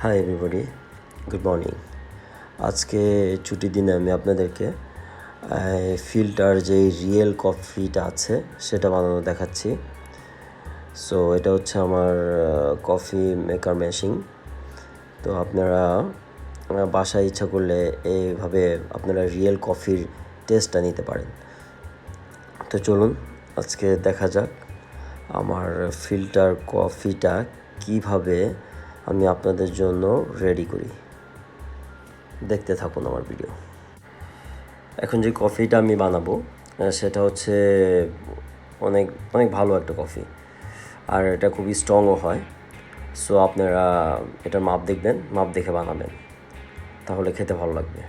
Hi everybody, good morning. আজকে ছুটির দিনে আমি আপনাদেরকে ফিল্টার যেই রিয়েল কফিটা আছে সেটা বানানো দেখাচ্ছি। সো এটা হচ্ছে আমার কফি মেকার মেশিন। তো আপনারা বাসায় ইচ্ছা করলে এইভাবে আপনারা রিয়েল কফির টেস্টটা নিতে পারেন। তো চলুন আজকে দেখা যাক আমার ফিল্টার কফিটা কিভাবে আমি আপনাদের জন্য রেডি করি। দেখতে থাকুন আমার ভিডিও। এখন যে কফিটা আমি বানাবো সেটা হচ্ছে অনেক অনেক ভালো একটা কফি, আর এটা খুবই স্ট্রংও হয়। সো আপনারা এটার মাপ দেখবেন, মাপ দেখে বানাবেন, তাহলে খেতে ভালো লাগবে।